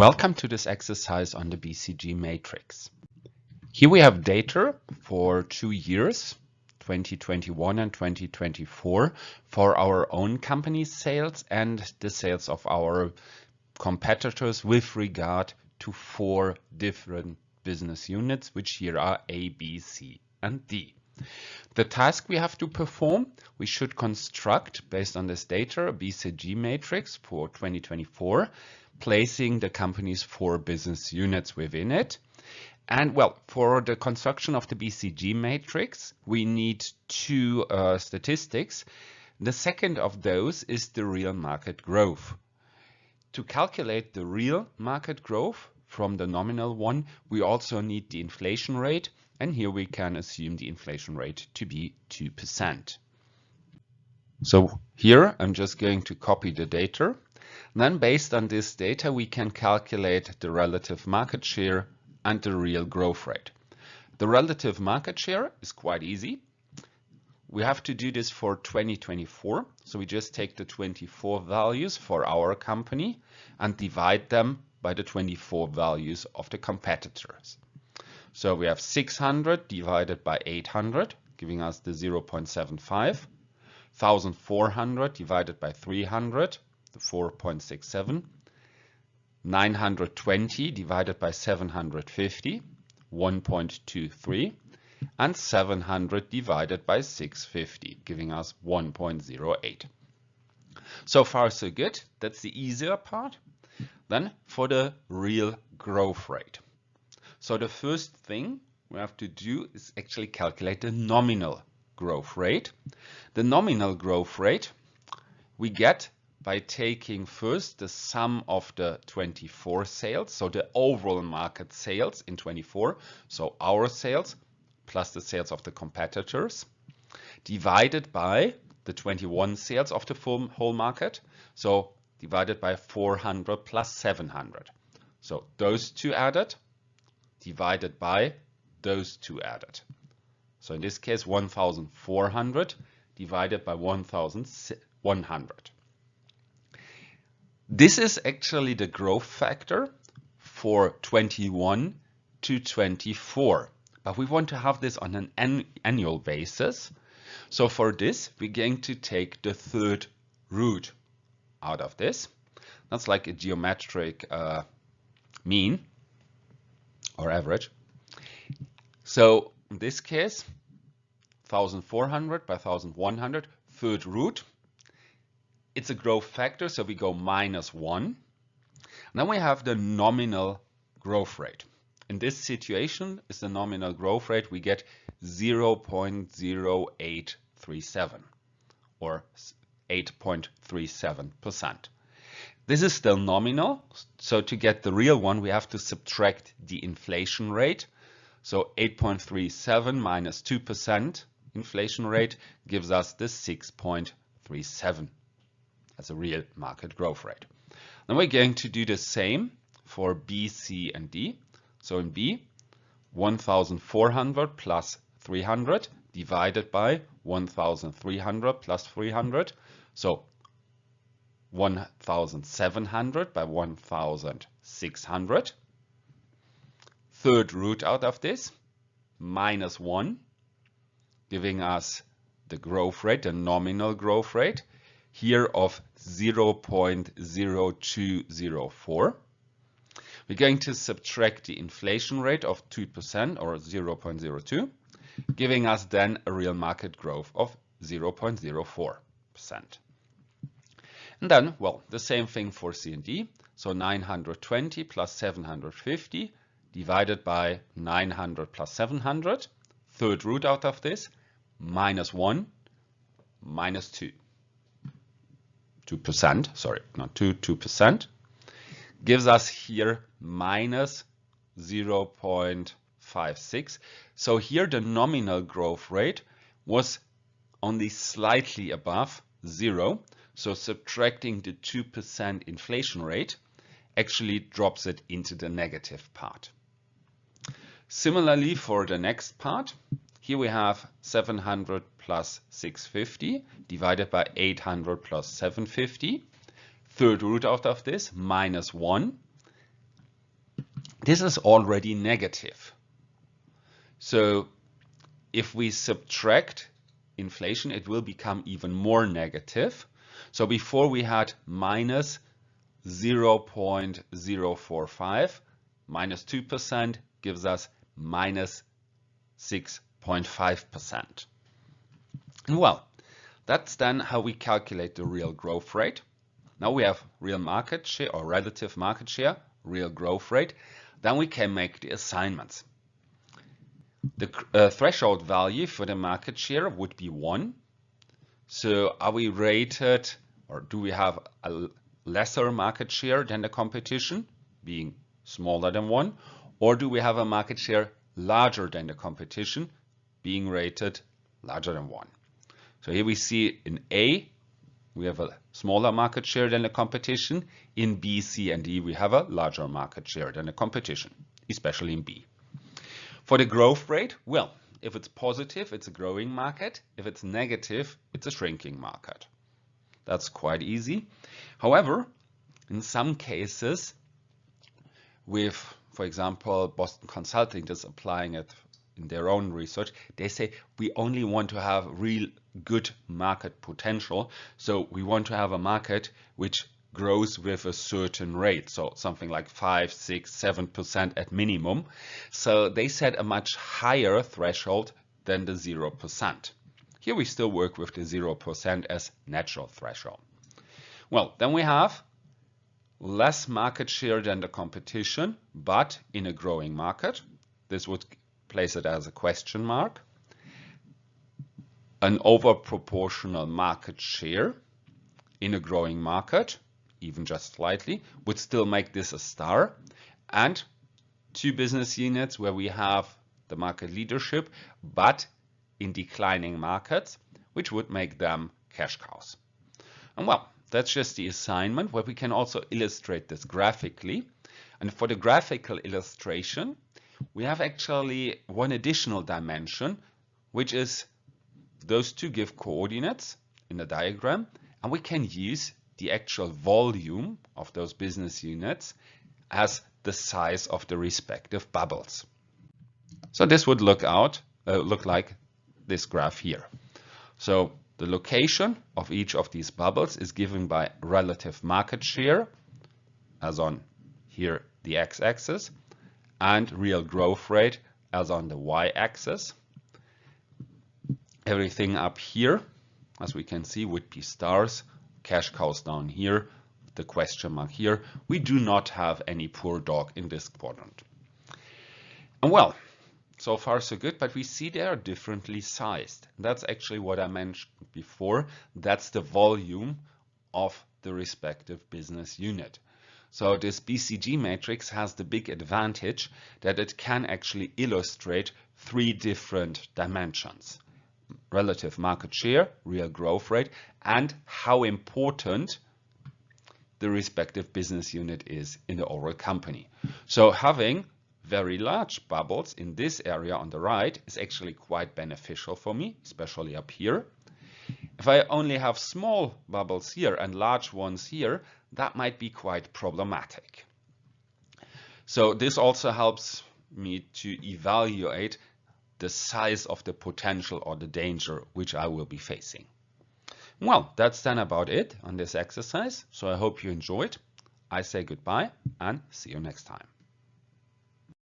Welcome to this exercise on the BCG-Matrix. Here we have data for 2 years, 2021 and 2024, for our own company sales and the sales of our competitors with regard to 4 different business units, which here are A, B, C, and D. The task we have to perform, we should construct, based on this data, a BCG-Matrix for 2024, placing the company's 4 business units within it. And well, for the construction of the BCG-Matrix, we need 2 statistics. The second of those is the real market growth. To calculate the real market growth from the nominal one, we also need the inflation rate, and here we can assume the inflation rate to be 2%. So here I'm just going to copy the data. Then based on this data, we can calculate the relative market share and the real growth rate. The relative market share is quite easy. We have to do this for 2024. So we just take the 24 values for our company and divide them by the 24 values of the competitors. So we have 600 divided by 800, giving us the 0.75. 1,400 divided by 300, the 4.67. 920 divided by 750, 1.23. And 700 divided by 650, giving us 1.08. So far, so good. That's the easier part. Then for the real growth rate. So the first thing we have to do is actually calculate the nominal growth rate. The nominal growth rate we get by taking first the sum of the 24 sales, so the overall market sales in 24, so our sales plus the sales of the competitors, divided by the 21 sales of the whole market, so divided by 400 plus 700. So those 2 added, divided by those 2 added. So in this case, 1,400 divided by 1,100. This is actually the growth factor for 21 to 24. But we want to have this on an annual basis. So for this, we're going to take the third root out of this. That's like a geometric mean or average. So in this case, 1,400 by 1,100, third root. It's a growth factor, so we go -1. And then we have the nominal growth rate. In this situation, is the nominal growth rate, we get 0.0837 or 8.37%. This is still nominal, so to get the real one, we have to subtract the inflation rate. So 8.37 minus 2% inflation rate gives us the 6.37 as a real market growth rate. Then we're going to do the same for B, C, and D. So in B, 1,400 plus 300 divided by 1,300 plus 300. So 1,700 by 1,600. Third root out of this, -1, giving us the growth rate, the nominal growth rate, here of 0.0204. We're going to subtract the inflation rate of 2% or 0.02, giving us then a real market growth of 0.04%. And then, well, the same thing for C and D. So 920 plus 750 divided by 900 plus 700. Third root out of this, -1, -2. 2%, sorry, not 2%, gives us here minus 0.56. So here the nominal growth rate was only slightly above 0. So subtracting the 2% inflation rate actually drops it into the negative part. Similarly for the next part, here we have 700 plus 650 divided by 800 plus 750. Third root out of this, -1. this is already negative. So if we subtract inflation, it will become even more negative. So before we had minus 0.045, minus 2% gives us minus 6.5%. Well, that's then how we calculate the real growth rate. Now we have real market share or relative market share, real growth rate. Then we can make the assignments. The threshold value for the market share would be 1. So are we rated, or do we have a lesser market share than the competition, being smaller than 1? Or do we have a market share larger than the competition, being rated larger than 1? So here we see in A, we have a smaller market share than the competition. In B, C, and D, we have a larger market share than the competition, especially in B. For the growth rate, well, if it's positive, it's a growing market. If it's negative, it's a shrinking market. That's quite easy. However, in some cases, with, for example, Boston Consulting is applying it in their own research, they say we only want to have real good market potential. So we want to have a market which grows with a certain rate, so something like 5, 6, 7% at minimum. So they set a much higher threshold than the 0%. Here we still work with the 0% as natural threshold. Well, then we have less market share than the competition, but in a growing market. This would place it as a question mark. An overproportional market share in a growing market, even just slightly, would still make this a star. And 2 business units where we have the market leadership, but in declining markets, which would make them cash cows. And well, that's just the assignment, where we can also illustrate this graphically. And for the graphical illustration, we have actually one additional dimension, which is those 2 give coordinates in the diagram, and we can use the actual volume of those business units as the size of the respective bubbles. So this would look like this graph here. So the location of each of these bubbles is given by relative market share, as on here the x-axis, and real growth rate as on the y-axis. Everything up here, as we can see, would be stars. Cash cows down here, the question mark here. We do not have any poor dog in this quadrant. And well, so far so good, but we see they are differently sized. That's actually what I mentioned before. That's the volume of the respective business unit. So this BCG matrix has the big advantage that it can actually illustrate 3 different dimensions: relative market share, real growth rate, and how important the respective business unit is in the overall company. So having very large bubbles in this area on the right is actually quite beneficial for me, especially up here. If I only have small bubbles here and large ones here, that might be quite problematic. So this also helps me to evaluate the size of the potential or the danger which I will be facing. Well, that's then about it on this exercise. So I hope you enjoyed. I say goodbye and see you next time.